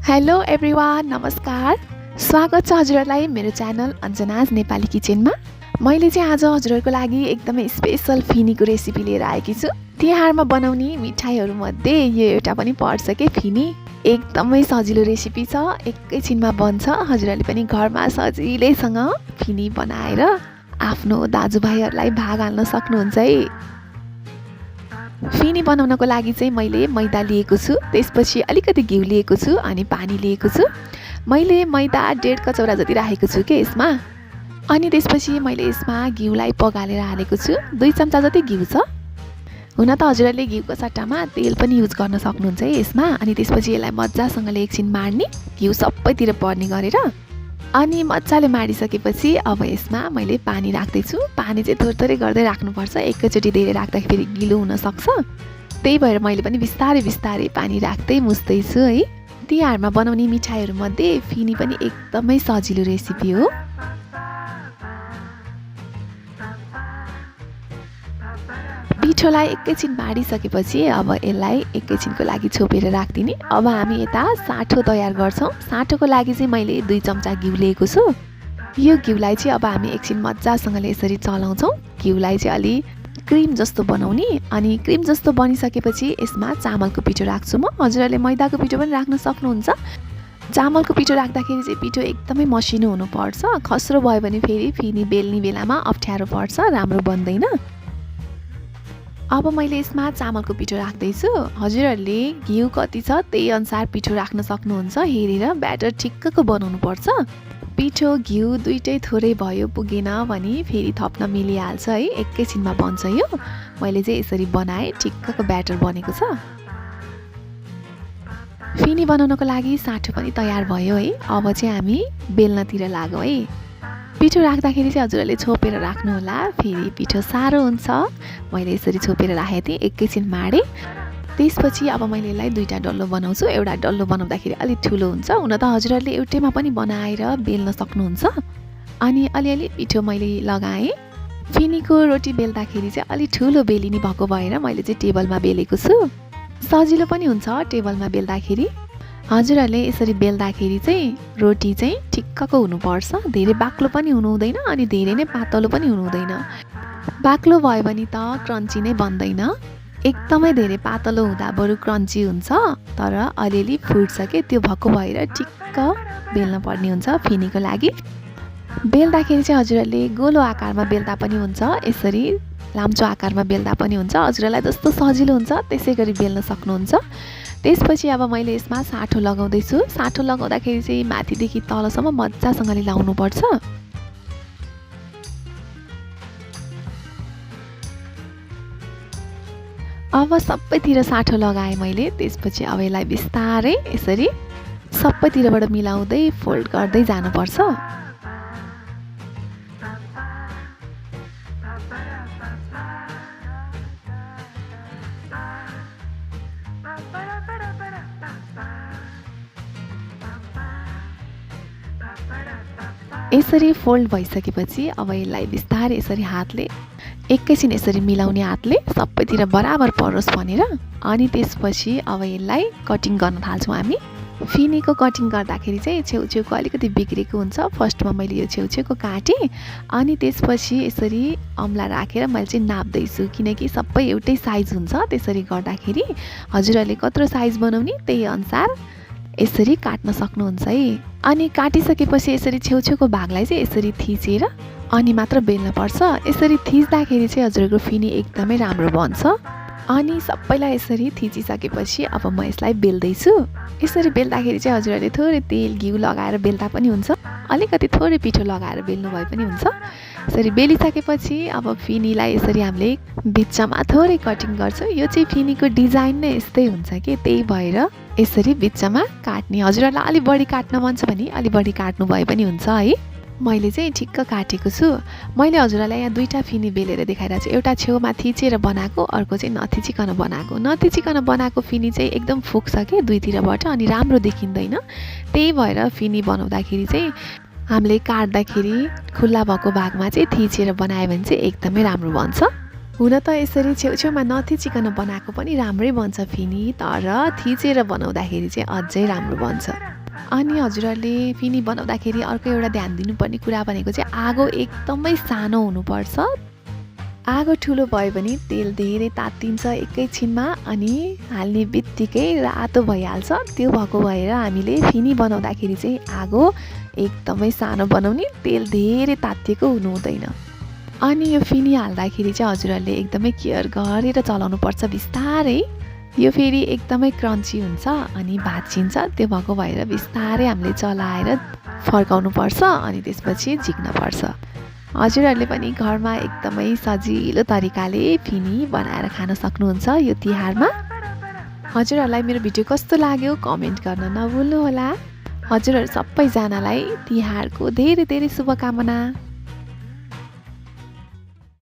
Hello everyone, नमस्कार। स्वागत छ हजुरहरूलाई मेरो च्यानल अन्जनाज नेपाली किचनमा। मैले चाहिँ आज हजुरहरूको लागि एकदमै स्पेशल फिनीको रेसिपी लिएर आएकी छु। तिहारमा बनाउने मिठाईहरूमध्ये यो एउटा पनि पर्छ के फिनी। एकदमै सजिलो रेसिपी छ, एकैछिनमा बन्छ। हजुरहरूले पनि घरमा सजिलैसँग फिनी बनाएर आफ्नो दाजुभाइहरूलाई भाग हाल्न सक्नुहुन्छ है। फिनी बनाउनको लागि चाहिँ मैले मैदा लिएको छु, त्यसपछि अलिकति घिउ लिएको छु अनि पानी लिएको छु। मैले मैदा 1.5 कचौरा जति राखेको छु के यसमा। अनि त्यसपछि मैले यसमा घिउलाई पगालेर हालेको छु। 2 चम्चा जति घिउ छ। हुन त हजुरहरूले घिउको सट्टामा तेल पनि युज गर्न सक्नुहुन्छ है यसमा। अनि त्यसपछि यसलाई मजासँगले एकछिन माड्ने, घिउ सबैतिर पर्ने गरेर। अनि मजाले माडिसकेपछि अब यसमा मैले पानी राख्दैछु। पानी चाहिँ थोरै गर्दै राख्नुपर्छ, एकैचोटि धेरै राख्दाखेरि गिलो हुन सक्छ। त्यही भएर मैले पनि बिस्तारै बिस्तारै पानी राख्दै मुस्दैछु है। तिहारमा बनाउने मिठाईहरूमध्ये फिनी पनि एकदमै सजिलो रेसिपी हो। पिठोलाई एकैछिन माडिसकेपछि अब यसलाई एकैछिनको लागि छोपेर राखिदिने। अब हामी यता साँठो तयार गर्छौँ। साँठोको लागि चाहिँ मैले 2 चम्चा घिउ लिएको छु। यो घिउलाई चाहिँ अब हामी एकछिन मजासँगले यसरी चलाउँछौँ। घिउलाई चाहिँ अलि क्रिम जस्तो बनाउने। अनि क्रिम जस्तो बनिसकेपछि यसमा चामलको पिठो राख्छु म। हजुरहरूले मैदाको पिठो पनि राख्न सक्नुहुन्छ। चामलको पिठो राख्दाखेरि चाहिँ पिठो एकदमै मसिनो हुनुपर्छ। खस्रो भयो भने फेरि फिनी बेल्ने बेलामा अप्ठ्यारो पर्छ, राम्रो बन्दैन। अब मैले यसमा चामलको पिठो राख्दैछु। हजुरहरूले घिउ कति छ त्यही अनुसार पिठो राख्न सक्नुहुन्छ। हेरेर ब्याटर ठिक्कको बनाउनु पर्छ। पिठो घिउ दुइटै थोरै भयो पुगेन भने फेरि थप्न मिलिहाल्छ है, एकैछिनमा बन्छ यो। मैले चाहिँ यसरी बनाएँ, ठिक्कको ब्याटर बनेको छ। फिनी बनाउनको लागि साँठो पनि तयार भयो है। अब चाहिँ हामी बेल्नतिर लागौँ है। पिठो राख्दाखेरि चाहिँ हजुरहरूले छोपेर राख्नु होला, फेरि पिठो साह्रो हुन्छ। मैले यसरी छोपेर राखेको थिएँ, एकैछिन माडेँ। त्यसपछि अब मैले यसलाई 2टा डल्लो बनाउँछु। एउटा डल्लो बनाउँदाखेरि अलिक ठुलो हुन्छ। हुन त हजुरहरूले एउटैमा पनि बनाएर बेल्न सक्नुहुन्छ। अनि अलिअलि पिठो मैले लगाएँ। फिनीको रोटी बेल्दाखेरि चाहिँ अलिक ठुलो बेलिनी भएको भएर मैले चाहिँ टेबलमा बेलेको छु। सजिलो पनि हुन्छ टेबलमा बेल्दाखेरि। हजुरहरूले यसरी बेल्दाखेरि चाहिँ रोटी चाहिँ ठिक्कको हुनुपर्छ। धेरै बाक्लो पनि हुनु हुँदैन अनि धेरै नै पातलो पनि हुनु हुँदैन। बाक्लो भयो भने त क्रन्ची नै बन्दैन। एकदमै धेरै पातलो हुँदा बरु क्रन्ची हुन्छ, तर अलिअलि फुट्छ के, त्यो भएको भएर ठिक्क बेल्न पर्ने हुन्छ फिनीको लागि। बेल्दाखेरि चाहिँ हजुरहरूले गोलो आकारमा बेल्दा पनि हुन्छ, यसरी लाम्चो आकारमा बेल्दा पनि हुन्छ। हजुरहरूलाई जस्तो सजिलो हुन्छ त्यसै गरी बेल्न सक्नुहुन्छ। त्यसपछि अब मैले यसमा साँठो लगाउँदैछु। साँठो लगाउँदाखेरि चाहिँ माथिदेखि तलसम्म मजासँगले लाउनुपर्छ। अब सबैतिर साँठो लगाएँ मैले। त्यसपछि अब यसलाई बिस्तारै यसरी सबैतिरबाट मिलाउँदै फोल्ड गर्दै जानुपर्छ। यसरी फोल्ड भइसकेपछि अब यसलाई बिस्तारै यसरी हातले एकैछिन यसरी मिलाउने, हातले सबैतिर बराबर परोस् भनेर। अनि त्यसपछि अब यसलाई कटिङ गर्न थाल्छौँ हामी। फिनीको कटिङ गर्दाखेरि चाहिँ छेउछेउको अलिकति बिग्रेको हुन्छ। फर्स्टमा मैले यो छेउछेउको काटेँ। अनि त्यसपछि यसरी अम्ला राखेर मैले चाहिँ नाप्दैछु, किनकि सबै एउटै साइज हुन्छ। त्यसरी गर्दाखेरि हजुरहरूले कत्रो साइज बनाउने त्यही अनुसार यसरी काट्न सक्नुहुन्छ है। अनि काटिसकेपछि यसरी छेउछेउको भागलाई चाहिँ यसरी थिचेर अनि मात्र बेल्न पर्छ। यसरी थिच्दाखेरि चाहिँ हजुरको फिनी एकदमै राम्रो बन्छ। अनि सबैलाई यसरी थिचिसकेपछि अब म यसलाई बेल्दैछु। यसरी बेल्दाखेरि चाहिँ हजुरहरूले थोरै तेल घिउ लगाएर बेल्दा पनि हुन्छ, अलिकति थोरै पिठो लगाएर बेल्नु भए पनि हुन्छ। यसरी बेलिसकेपछि अब फिनीलाई यसरी हामीले बिचमा थोरै कटिङ गर्छौँ। यो चाहिँ फिनीको डिजाइन नै यस्तै हुन्छ कि, त्यही भएर यसरी बिचमा काट्ने। हजुरहरूलाई अलि बढी काट्न मन छ भने अलि बढी काट्नु भए पनि हुन्छ है। मैले चाहिँ ठिक्क काटेको छु। मैले हजुरहरूलाई यहाँ 2टा फिनी बेलेर देखाइरहेको छु। एउटा छेउमा थिचेर बनाएको, अर्को चाहिँ नथिचिकन बनाएको। नथिचिकन बनाएको फिनी चाहिँ एकदम फुक्छ के दुईतिरबाट, अनि राम्रो देखिँदैन। त्यही भएर फिनी बनाउँदाखेरि चाहिँ हामीले काट्दाखेरि खुल्ला भएको भागमा चाहिँ थिचेर बनायो भने चाहिँ एकदमै राम्रो बन्छ। हुन त यसरी छेउछेउमा नथिचिकन बनाएको पनि राम्रै बन्छ फिनी, तर थिचेर बनाउँदाखेरि चाहिँ अझै राम्रो बन्छ। अनि हजुरहरूले फिनी बनाउँदाखेरि अर्को एउटा ध्यान दिनुपर्ने कुरा भनेको चाहिँ आगो एकदमै सानो हुनुपर्छ। आगो ठुलो भयो भने तेल धेरै तात्तिन्छ एकैछिनमा अनि हाल्ने बित्तिकै रातो भइहाल्छ। त्यो भएको भएर हामीले फिनी बनाउँदाखेरि चाहिँ आगो एकदमै सानो बनाउने, तेल धेरै तात्तिएको हुनु हुँदैन। अनि यो फिनी हाल्दाखेरि चाहिँ हजुरहरूले एकदमै केयर गरेर चलाउनुपर्छ बिस्तारै। यो फेरि एकदमै क्रन्ची हुन्छ अनि भाँचिन्छ, त्यो भएको भएर बिस्तारै हामीले चलाएर फर्काउनुपर्छ अनि त्यसपछि झिक्नुपर्छ। हजुरहरूले पनि घरमा एकदमै सजिलो तरिकाले फिनी बनाएर खान सक्नुहुन्छ यो तिहारमा। हजुरहरूलाई मेरो भिडियो कस्तो लाग्यो कमेन्ट गर्न नभुल्नुहोला। हजुरहरू सबैजनालाई तिहारको धेरै धेरै शुभकामना।